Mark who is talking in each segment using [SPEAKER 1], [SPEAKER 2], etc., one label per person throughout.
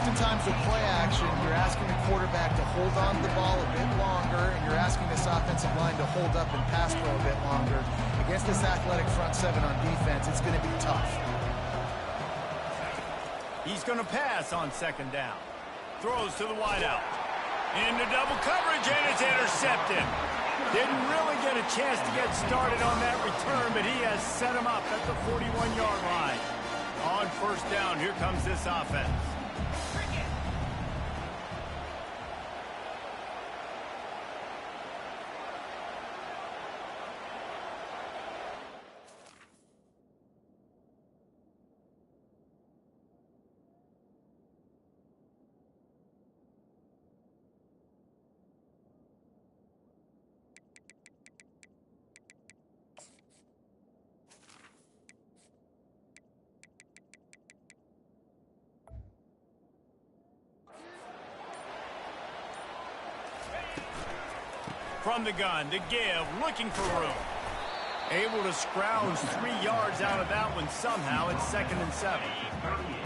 [SPEAKER 1] Oftentimes with play action, you're asking the quarterback to hold on to the ball a bit longer, and you're asking this offensive line to hold up and pass pro a bit longer. Against this athletic front seven on defense, it's going to be tough.
[SPEAKER 2] He's going to pass on second down. Throws to the wideout. Into double coverage, and it's intercepted. Didn't really get a chance to get started on that return, but he has set him up at the 41-yard line. On first down, here comes this offense. From the gun to give, looking for room. Able to scrounge 3 yards out of that one somehow. It's 2nd and 7.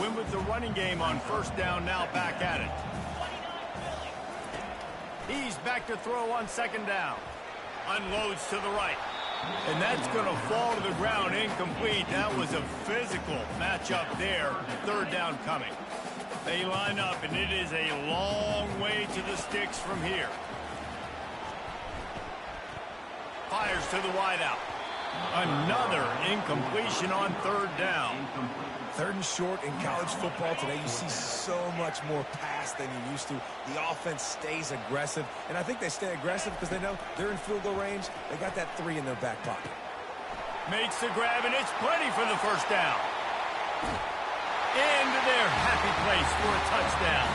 [SPEAKER 2] Win with the running game on first down, now back at it. He's back to throw on second down. Unloads to the right. And that's going to fall to the ground incomplete. That was a physical matchup there. Third down coming. They line up, and it is a long way to the sticks from here. Fires to the wideout. Another incompletion on third down.
[SPEAKER 3] 3rd and short in college football today. You see so much more pass than you used to. The offense stays aggressive, and I think they stay aggressive because they know they're in field goal range. They got that 3 in their back pocket.
[SPEAKER 2] Makes the grab, and it's plenty for the first down. Into their happy place for a touchdown.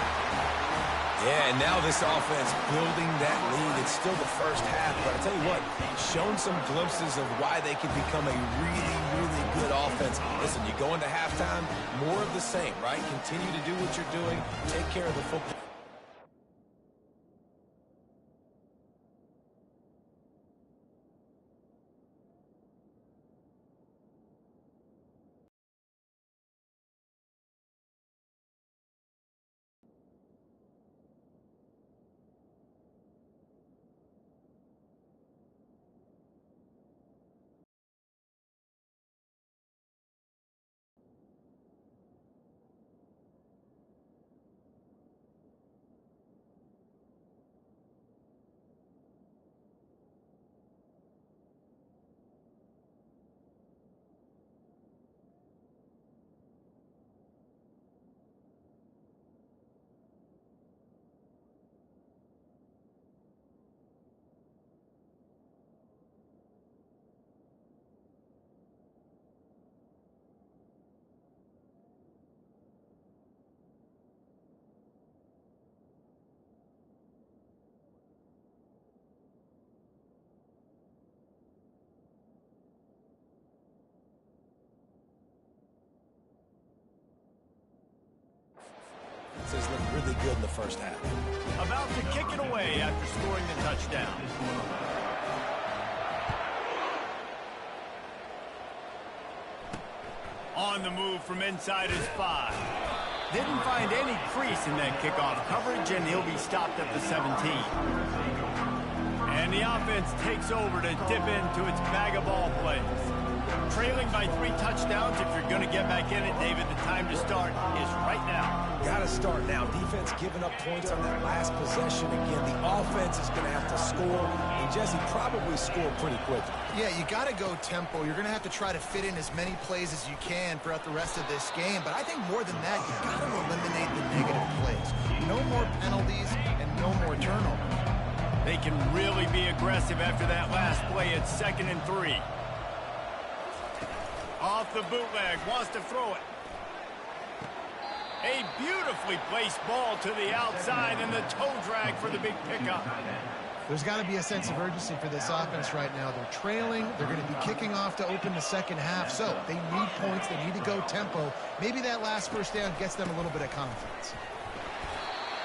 [SPEAKER 3] Yeah, and now this offense building that lead. It's still the first half, but I tell you what, shown some glimpses of why they can become a really, really good offense. Listen, you go into halftime, more of the same, right? Continue to do what you're doing, take care of the football. Look really good in the first half.
[SPEAKER 2] About to kick it away after scoring the touchdown. On the move from inside his 5. Didn't find any crease in that kickoff coverage, and he'll be stopped at the 17. And the offense takes over to dip into its bag of ball plays. Trailing by 3 touchdowns. If you're going to get back in it, David, the time to start is right now.
[SPEAKER 3] Got to start now. Defense giving up points on that last possession. Again, the offense is going to have to score. And Jesse, probably score pretty quickly.
[SPEAKER 1] Yeah, you got to go tempo. You're going to have to try to fit in as many plays as you can throughout the rest of this game. But I think more than that, you got to eliminate the negative plays. No more penalties and no more turnovers.
[SPEAKER 2] They can really be aggressive after that last play. It's 2nd and 3. Off the bootleg, wants to throw it. A beautifully placed ball to the outside, and the toe drag for the big pickup.
[SPEAKER 1] There's got to be a sense of urgency for this offense right now. They're trailing. They're going to be kicking off to open the second half. So they need points. They need to go tempo. Maybe that last first down gets them a little bit of confidence.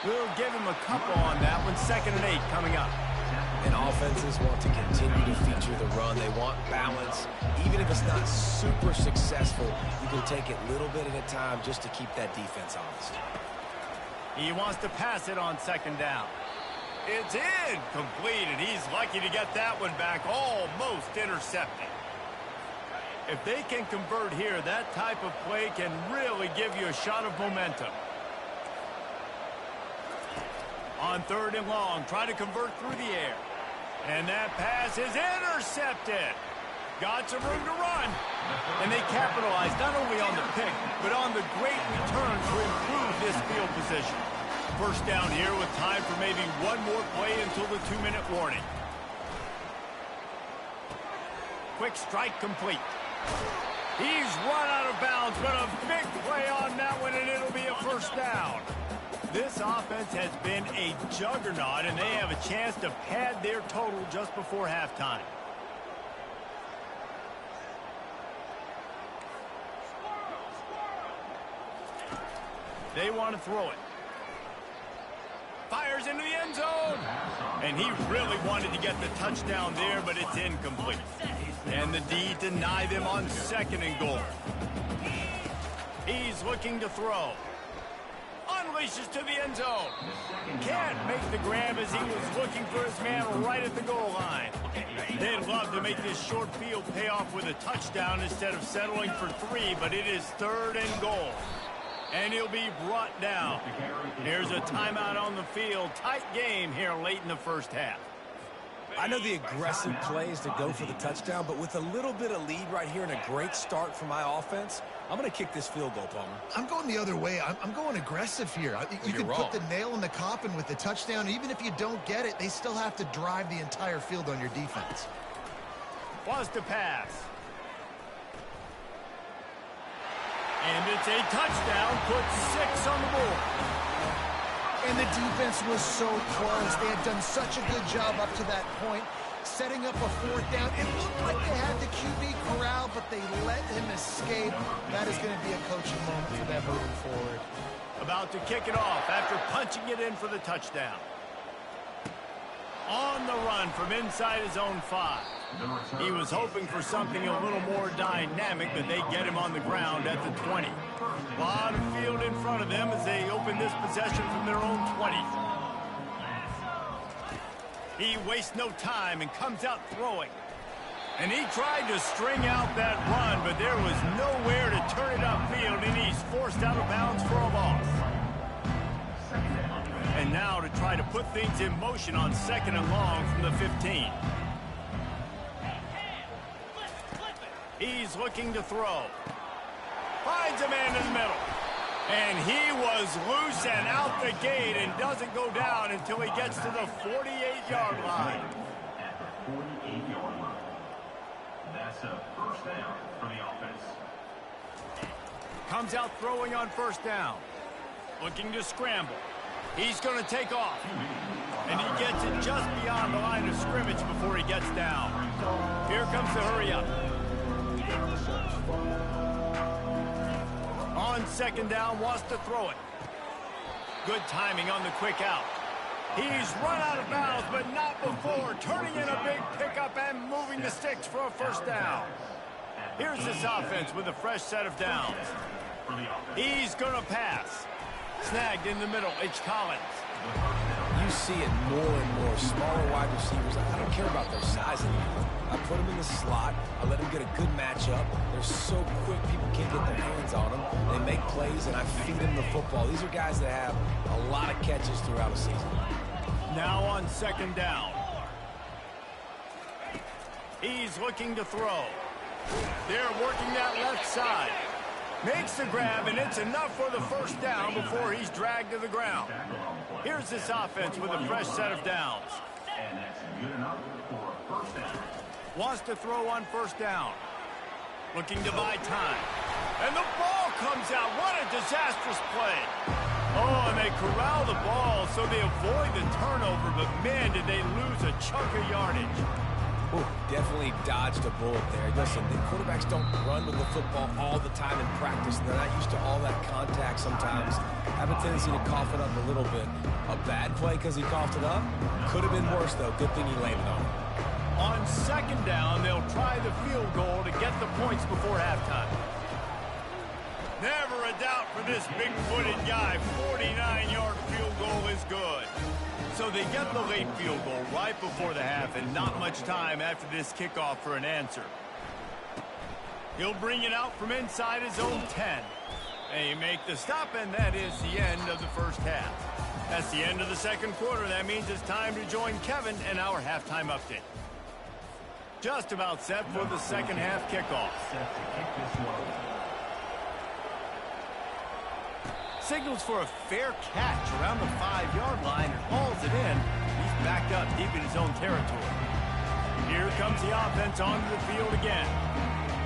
[SPEAKER 2] We'll give him a couple on that one. 2nd and 8 coming up.
[SPEAKER 3] And offenses want to continue to feature the run. They want balance. Even if it's not super successful, you can take it little bit at a time just to keep that defense honest.
[SPEAKER 2] He wants to pass it on second down. It's incomplete, and he's lucky to get that one back, almost intercepted. If they can convert here, that type of play can really give you a shot of momentum. On third and long, try to convert through the air. And that pass is intercepted. Got some room to run. And they capitalized not only on the pick, but on the great return to improve this field position. First down here with time for maybe one more play until the 2-minute warning. Quick strike complete. He's run out of bounds, but a big play on that one, and it'll be a first down. This offense has been a juggernaut, and they have a chance to pad their total just before halftime. They want to throw it. Fires into the end zone. And he really wanted to get the touchdown there, but it's incomplete. And the D deny them on second and goal. He's looking to throw. Unleashes to the end zone. Can't make the grab as he was looking for his man right at the goal line. They'd love to make this short field pay off with a touchdown instead of settling for 3, but it is third and goal. And he'll be brought down. Here's a timeout on the field. Tight game here late in the first half.
[SPEAKER 3] I know the aggressive play is to go for the touchdown, but with a little bit of lead right here and a great start for my offense, I'm going to kick this field goal, Palmer.
[SPEAKER 1] I'm going the other way. I'm going aggressive here. You can put the nail in the coffin with the touchdown. Even if you don't get it, they still have to drive the entire field on your defense.
[SPEAKER 2] Wants to pass. And it's a touchdown. Puts 6 on the board.
[SPEAKER 1] And the defense was so close. They had done such a good job up to that point, setting up a fourth down. It looked like they had the QB corral, but they let him escape. That is going to be a coaching moment for them moving forward.
[SPEAKER 2] About to kick it off after punching it in for the touchdown. On the run from inside his own 5. He was hoping for something a little more dynamic, but they get him on the ground at the 20. A lot of field in front of them as they open this possession from their own 20. He wastes no time and comes out throwing. And he tried to string out that run, but there was nowhere to turn it upfield, and he's forced out of bounds for a loss. And now to try to put things in motion on second and long from the 15. He's looking to throw. Finds a man in the middle. And he was loose and out the gate and doesn't go down until he gets to the 48-yard line.
[SPEAKER 4] At the 48-yard line. That's a first down for the offense.
[SPEAKER 2] Comes out throwing on first down. Looking to scramble. He's going to take off. And he gets it just beyond the line of scrimmage before he gets down. Here comes the hurry up. On second down, wants to throw it. Good timing on the quick out. He's run out of bounds, but not before. Turning in a big pickup and moving the sticks for a first down. Here's this offense with a fresh set of downs. He's going to pass. Snagged in the middle, H. Collins.
[SPEAKER 3] You see it more and more. Smaller wide receivers, I don't care about their size anymore. I put them in the slot. I let them get a good matchup. They're so quick, people can't get their hands on them. They make plays, and I feed them the football. These are guys that have a lot of catches throughout a season.
[SPEAKER 2] Now on second down. He's looking to throw. They're working that left side. Makes the grab, and it's enough for the first down before he's dragged to the ground. Here's this offense with a fresh set of downs.
[SPEAKER 4] And that's good enough for a first down.
[SPEAKER 2] Wants to throw on first down. Looking to buy time. And the ball comes out. What a disastrous play. Oh, and they corral the ball so they avoid the turnover, but man, did they lose a chunk of yardage.
[SPEAKER 3] Ooh, definitely dodged a bullet there. Listen, the quarterbacks don't run with the football all the time in practice. They're not used to all that contact sometimes. Have a tendency to cough it up a little bit. A bad play because he coughed it up? Could have been worse, though. Good thing he landed on it.
[SPEAKER 2] On second down, they'll try the field goal to get the points before halftime. Never a doubt for this big-footed guy. 49-yard field goal is good. So they get the late field goal right before the half and not much time after this kickoff for an answer. He'll bring it out from inside his own 10. They make the stop, and that is the end of the first half. That's the end of the second quarter. That means it's time to join Kevin and our halftime update. Just about set for the second half kickoff. Signals for a fair catch around the 5-yard line and hauls it in. He's backed up deep in his own territory. Here comes the offense onto the field again.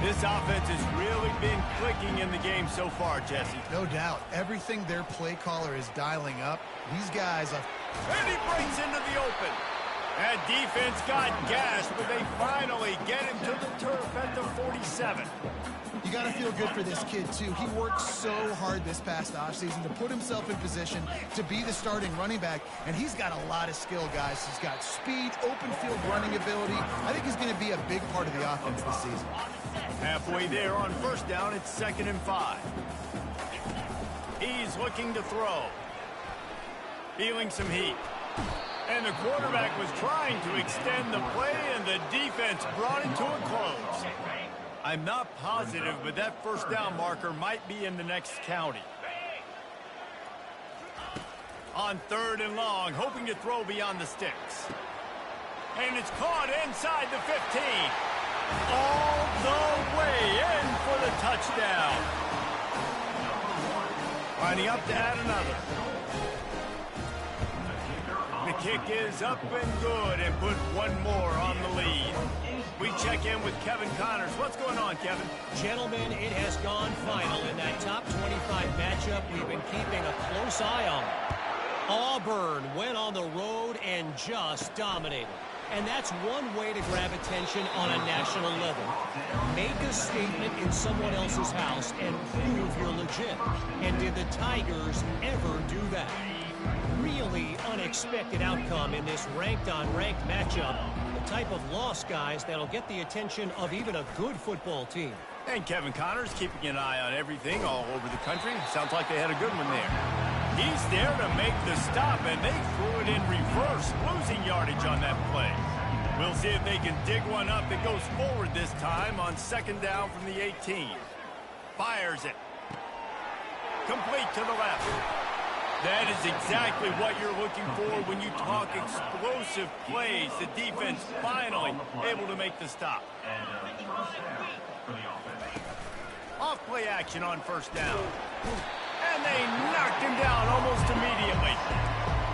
[SPEAKER 2] This offense has really been clicking in the game so far, Jesse.
[SPEAKER 1] No doubt. Everything their play caller is dialing up. These guys are...
[SPEAKER 2] And he breaks into the open. That defense got gashed, but they finally get him to the turf at the 47.
[SPEAKER 1] You got to feel good for this kid, too. He worked so hard this past offseason to put himself in position to be the starting running back, and he's got a lot of skill, guys. He's got speed, open field running ability. I think he's going to be a big part of the offense this season.
[SPEAKER 2] Halfway there on first down, it's 2nd and 5. He's looking to throw. Feeling some heat. And the quarterback was trying to extend the play, and the defense brought it to a close. I'm not positive, but that first down marker might be in the next county. On 3rd and long, hoping to throw beyond the sticks. And it's caught inside the 15. All the way in for the touchdown. Lining up to add another. The kick is up and good and put one more on the lead. We check in with Kevin Connors. What's going on, Kevin?
[SPEAKER 5] Gentlemen, it has gone final in that top 25 matchup. We've been keeping a close eye on. Auburn went on the road and just dominated. And that's one way to grab attention on a national level. Make a statement in someone else's house and prove you're legit. And did the Tigers ever do that? Really unexpected outcome in this ranked-on-ranked matchup. The type of loss, guys, that'll get the attention of even a good football team.
[SPEAKER 2] And Kevin Connors keeping an eye on everything all over the country. Sounds like they had a good one there. He's there to make the stop, and they threw it in reverse, losing yardage on that play. We'll see if they can dig one up that goes forward this time on 2nd down from the 18. Fires it. Complete to the left. That is exactly what you're looking for when you talk explosive plays. The defense finally able to make the stop. Off play action on 1st down. And they knocked him down almost immediately.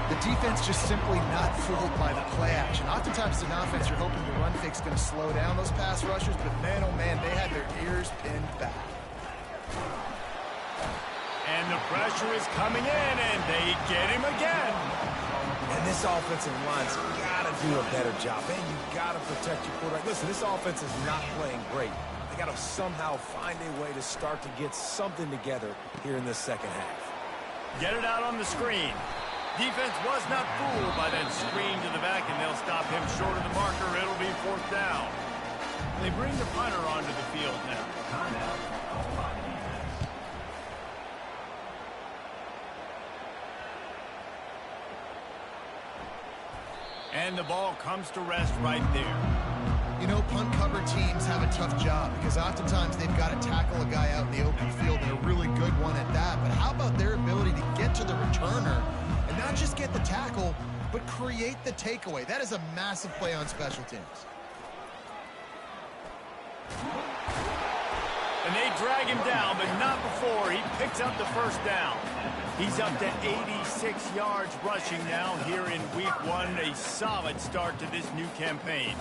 [SPEAKER 1] The defense just simply not fooled by the play action. Oftentimes, an offense, you're hoping the run fix going to slow down those pass rushers, but man, oh man, they had their ears pinned back.
[SPEAKER 2] And the pressure is coming in, and they get him again.
[SPEAKER 3] And this offensive line's got to do a better job. And you got to protect your quarterback. Listen, this offense is not playing great. They got to somehow find a way to start to get something together here in this second half.
[SPEAKER 2] Get it out on the screen. Defense was not fooled by that screen to the back, and they'll stop him short of the marker. It'll be 4th down. They bring the punter onto the field now. And the ball comes to rest right there.
[SPEAKER 1] You know, punt cover teams have a tough job because oftentimes they've got to tackle a guy out in the open field, and a really good one at that. But how about their ability to get to the returner and not just get the tackle, but create the takeaway? That is a massive play on special teams.
[SPEAKER 2] And they drag him down, but not before he picks up the 1st down. He's up to 86 yards rushing now here in week 1. A solid start to this new campaign.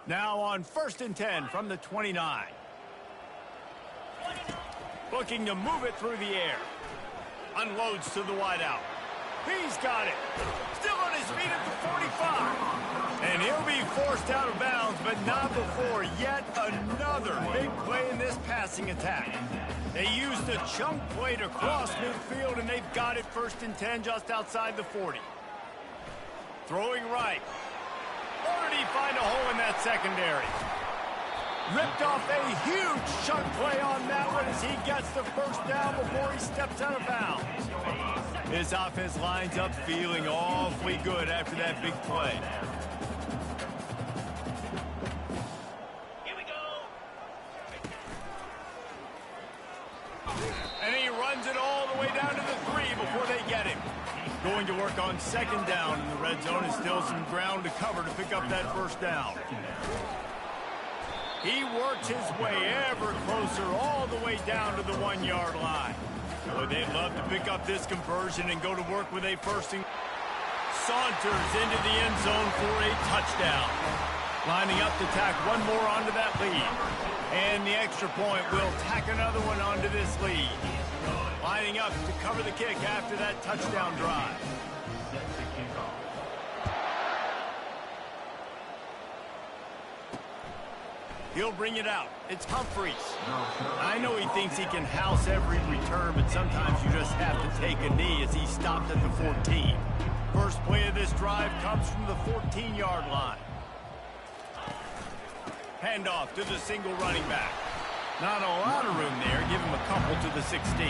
[SPEAKER 2] Now on 1st and 10 from the 29. Looking to move it through the air. Unloads to the wideout. He's got it. Still on his feet at the 45. And he'll be forced out of bounds, but not before yet another big play in this passing attack. They used a chunk play to cross midfield, and they've got it 1st and 10 just outside the 40. Throwing right. Or did he find a hole in that secondary? Ripped off a huge chunk play on that one as he gets the 1st down before he steps out of bounds. His offense lines up feeling awfully good after that big play.
[SPEAKER 5] Here we go.
[SPEAKER 2] And he runs it all the way down to the 3 before they get him. Going to work on 2nd down in the red zone, and still some ground to cover to pick up that 1st down. He works his way ever closer all the way down to the 1-yard line. Boy, they'd love to pick up this conversion and go to work with a 1st and saunters into the end zone for a touchdown. Lining up to tack one more onto that lead. And the extra point will tack another one onto this lead. Lining up to cover the kick after that touchdown drive. He'll bring it out. It's Humphries. I know he thinks he can house every return, but sometimes you just have to take a knee as he stopped at the 14. First play of this drive comes from the 14-yard line. Handoff to the single running back. Not a lot of room there. Give him a couple to the 16.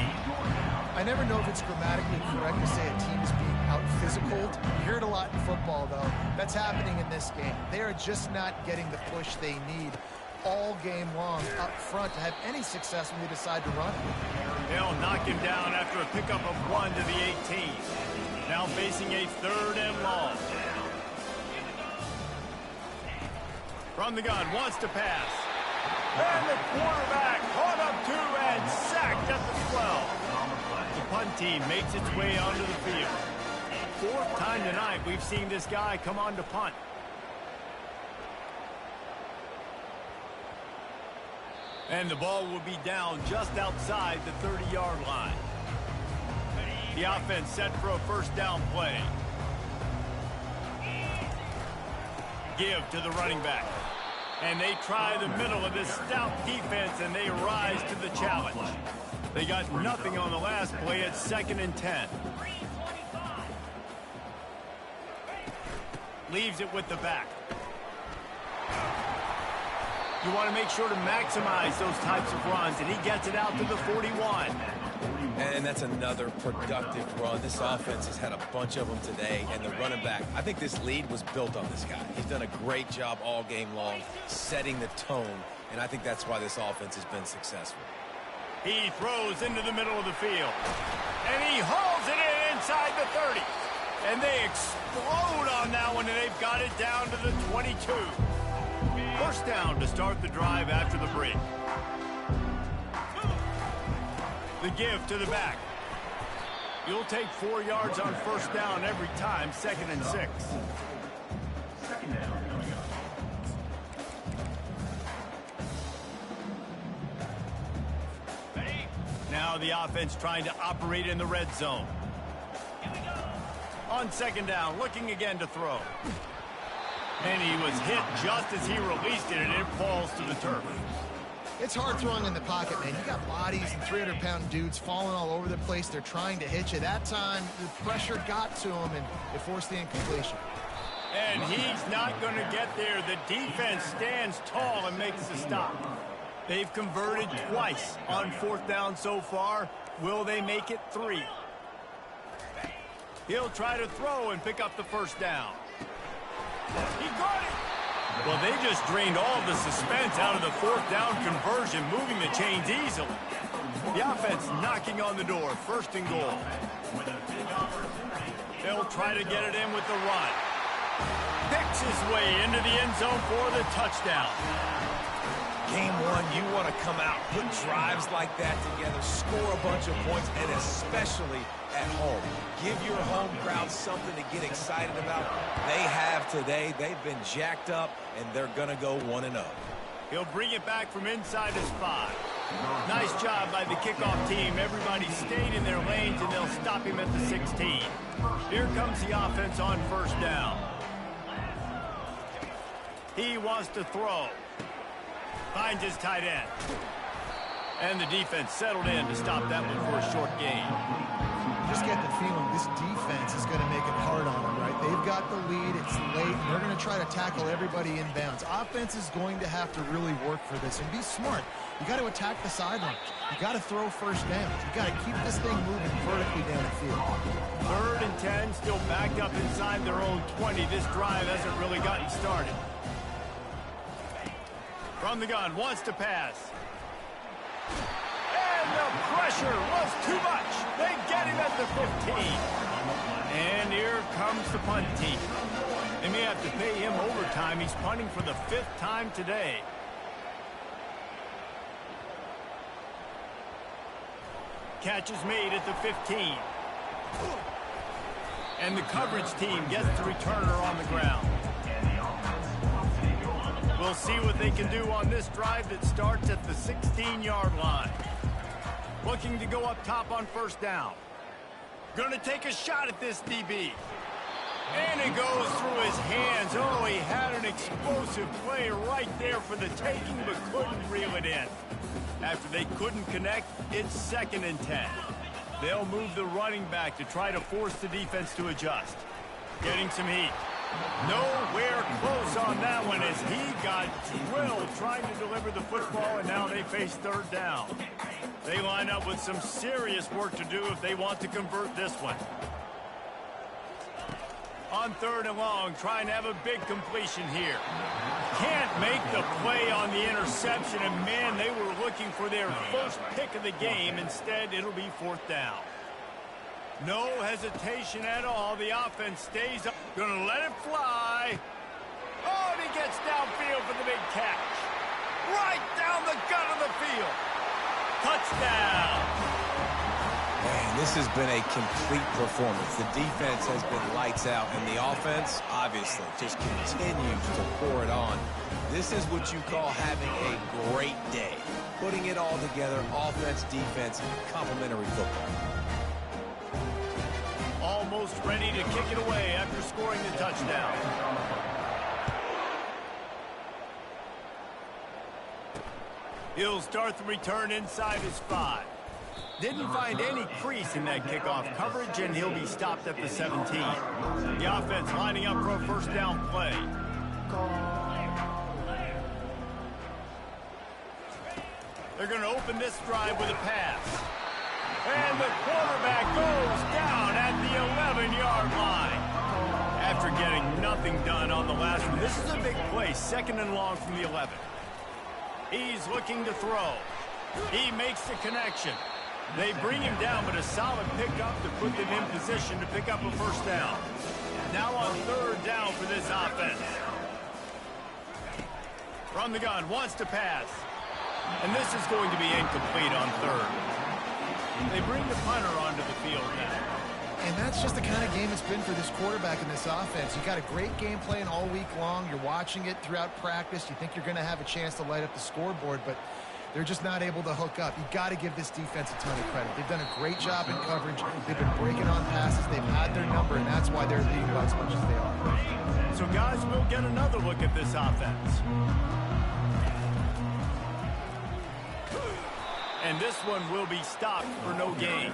[SPEAKER 1] I never know if it's grammatically correct to say a team is being out-physicaled. You hear it a lot in football, though. That's happening in this game. They are just not getting the push they need all game long up front to have any success when they decide to run it.
[SPEAKER 2] They'll knock him down after a pickup of 1 to the 18. Now facing a 3rd and long. From the gun, wants to pass. And the quarterback caught up to and sacked at the 12. The punt team makes its way onto the field. 4th time tonight we've seen this guy come on to punt. And the ball will be down just outside the 30-yard line. The offense set for a 1st down play. Give to the running back. And they try the middle of this stout defense, and they rise to the challenge. They got nothing on the last play at 2nd and 10. Leaves it with the back. You want to make sure to maximize those types of runs, and he gets it out to the 41.
[SPEAKER 3] And that's another productive run. This offense has had a bunch of them today, and the running back, I think this lead was built on this guy. He's done a great job all game long, setting the tone, and I think that's why this offense has been successful.
[SPEAKER 2] He throws into the middle of the field, and he hauls it in inside the 30. And they explode on that one, and they've got it down to the 22. 1st down to start the drive after the break. The give to the back. You'll take 4 yards on 1st down every time, 2nd and 6.
[SPEAKER 4] 2nd down coming up.
[SPEAKER 2] Now the offense trying to operate in the red zone. On 2nd down, looking again to throw. And he was hit just as he released it, and it falls to the turf.
[SPEAKER 1] It's hard throwing in the pocket, man. You got bodies and 300-pound dudes falling all over the place. They're trying to hit you. That time, the pressure got to him, and it forced the incompletion.
[SPEAKER 2] And he's not going to get there. The defense stands tall and makes the stop. They've converted twice on 4th down so far. Will they make it 3? He'll try to throw and pick up the 1st down. He got it. Well, they just drained all the suspense out of the 4th down conversion, moving the chains easily. The offense knocking on the door, 1st and goal. They'll try to get it in with the run. Picks his way into the end zone for the touchdown.
[SPEAKER 3] Game 1, you want to come out, put drives like that together, score a bunch of points, and especially at home. Give your home crowd something to get excited about. They have today. They've been jacked up, and they're going to go 1-0.
[SPEAKER 2] He'll bring it back from inside his 5. Nice job by the kickoff team. Everybody stayed in their lanes, and they'll stop him at the 16. Here comes the offense on first down. He wants to throw. Finds his tight end. And the defense settled in to stop that one for a short gain.
[SPEAKER 1] Just get the feeling this defense is going to make it hard on them, right? They've got the lead. It's late. And they're going to try to tackle everybody inbounds. Offense is going to have to really work for this and be smart. You got to attack the sidelines. You got to throw first downs. You got to keep this thing moving vertically down the field.
[SPEAKER 2] 3rd and 10, still backed up inside their own 20. This drive hasn't really gotten started. From the gun, wants to pass. And the pressure was too much. They get him at the 15. And here comes the punt team. They may have to pay him overtime. He's punting for the 5th time today. Catch is made at the 15. And the coverage team gets the returner on the ground. We'll see what they can do on this drive that starts at the 16-yard line. Looking to go up top on first down. Going to take a shot at this DB. And it goes through his hands. Oh, he had an explosive play right there for the taking, but couldn't reel it in. After they couldn't connect, it's 2nd and 10. They'll move the running back to try to force the defense to adjust. Getting some heat. Nowhere close on that one as he got drilled trying to deliver the football, and now they face 3rd down. They line up with some serious work to do if they want to convert this one. On 3rd and long, trying to have a big completion here. Can't make the play on the interception, and man, they were looking for their first pick of the game. Instead, it'll be 4th down. No hesitation at all. The offense stays up. Gonna let it fly. Oh, and he gets downfield for the big catch. Right down the gut of the field. Touchdown.
[SPEAKER 3] Man, this has been a complete performance. The defense has been lights out, and the offense, obviously, just continues to pour it on. This is what you call having a great day. Putting it all together, offense, defense, complementary football.
[SPEAKER 2] Almost ready to kick it away after scoring the touchdown. He'll start the return inside his 5. Didn't find any crease in that kickoff coverage, and he'll be stopped at the 17. The offense lining up for a first down play. They're going to open this drive with a pass. And the quarterback goes down at the 11-yard line. After getting nothing done on the last one, this is a big play, 2nd and long from the 11. He's looking to throw. He makes the connection. They bring him down, but a solid pickup to put them in position to pick up a first down. Now on 3rd down for this offense. From the gun, wants to pass. And this is going to be incomplete on 3rd. They bring the punter onto the field now.
[SPEAKER 1] And that's just the kind of game it's been for this quarterback in this offense. You got a great game plan all week long. You're watching it throughout practice. You think you're going to have a chance to light up the scoreboard, but they're just not able to hook up. You got to give this defense a ton of credit. They've done a great job in coverage. They've been breaking on passes. They've had their number, and that's why they're leading by as much as they are.
[SPEAKER 2] So, guys, we'll get another look at this offense. And this one will be stopped for no gain.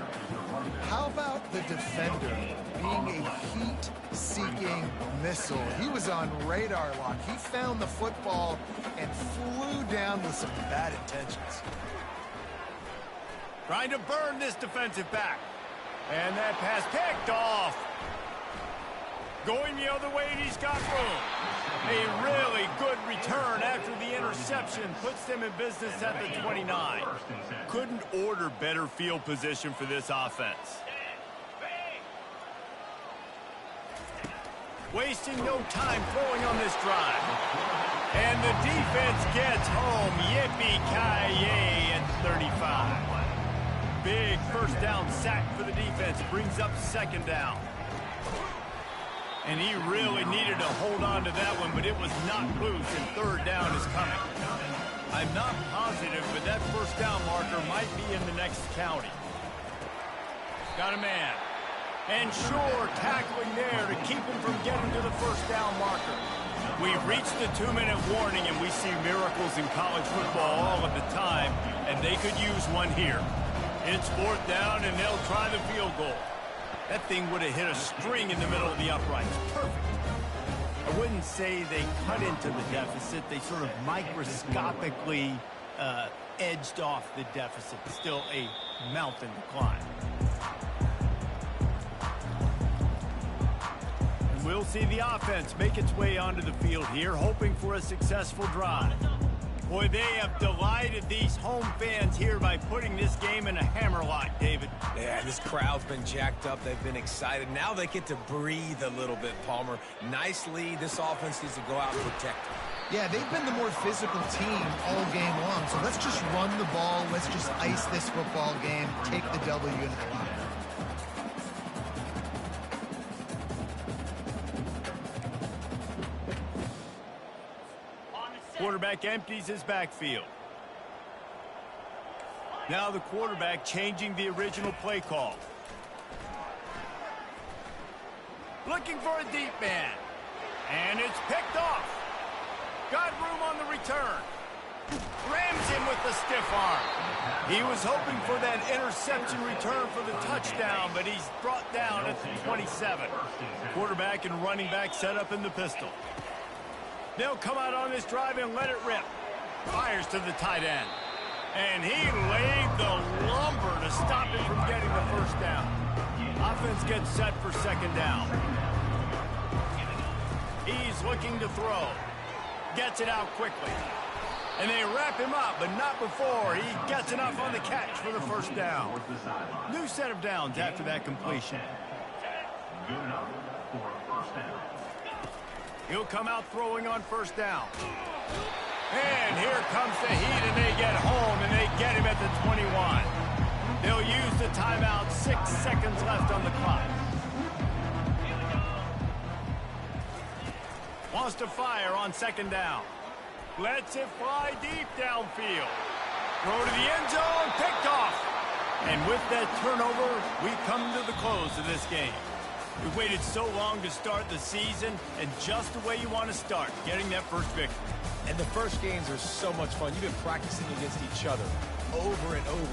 [SPEAKER 1] How about the defender being a heat-seeking missile? He was on radar lock. He found the football and flew down with some bad intentions.
[SPEAKER 2] Trying to burn this defensive back. And that pass picked off. Going the other way, and he's got room. A really good return after the interception puts them in business at the 29. Couldn't order better field position for this offense. Wasting no time throwing on this drive. And the defense gets home. Yippee-ki-yay at 35. big first down sack for the defense. Brings up second down. And he really needed to hold on to that one, but it was not loose, and third down is coming. I'm not positive, but that first down marker might be in the next county. Got a man. And sure, tackling there to keep him from getting to the first down marker. We've reached the 2-minute warning, and we see miracles in college football all of the time, and they could use one here. It's fourth down, and they'll try the field goal. That thing would have hit a string in the middle of the uprights. Perfect. I wouldn't say they cut into the deficit. They sort of microscopically edged off the deficit. Still a mountain to climb. We'll see the offense make its way onto the field here, hoping for a successful drive. Boy, they have delighted these home fans here by putting this game in a hammerlock, David.
[SPEAKER 3] Yeah, this crowd's been jacked up. They've been excited. Now they get to breathe a little bit, Palmer. Nice lead. This offense needs to go out and protect it.
[SPEAKER 1] Yeah, they've been the more physical team all game long, so let's just run the ball. Let's just ice this football game, take the W and climb.
[SPEAKER 2] Quarterback empties his backfield. Now the quarterback changing the original play call. Looking for a deep man. And it's picked off. Got room on the return. Rams him with the stiff arm. He was hoping for that interception return for the touchdown, but he's brought down at the 27. Quarterback and running back set up in the pistol. They'll come out on this drive and let it rip. Fires to the tight end. And he laid the lumber to stop him from getting the first down. Offense gets set for second down. He's looking to throw. Gets it out quickly. And they wrap him up, but not before he gets enough on the catch for the first down. New set of downs after that completion.
[SPEAKER 4] Good enough for a first down.
[SPEAKER 2] He'll come out throwing on first down. And here comes the heat, and they get home, and they get him at the 21. They'll use the timeout. 6 seconds left on the clock. Wants to fire on second down. Lets it fly deep downfield. Throw to the end zone, picked off. And with that turnover, we come to the close of this game. We've waited so long to start the season, and just the way you want to start, getting that first victory.
[SPEAKER 3] And the first games are so much fun. You've been practicing against each other over and over.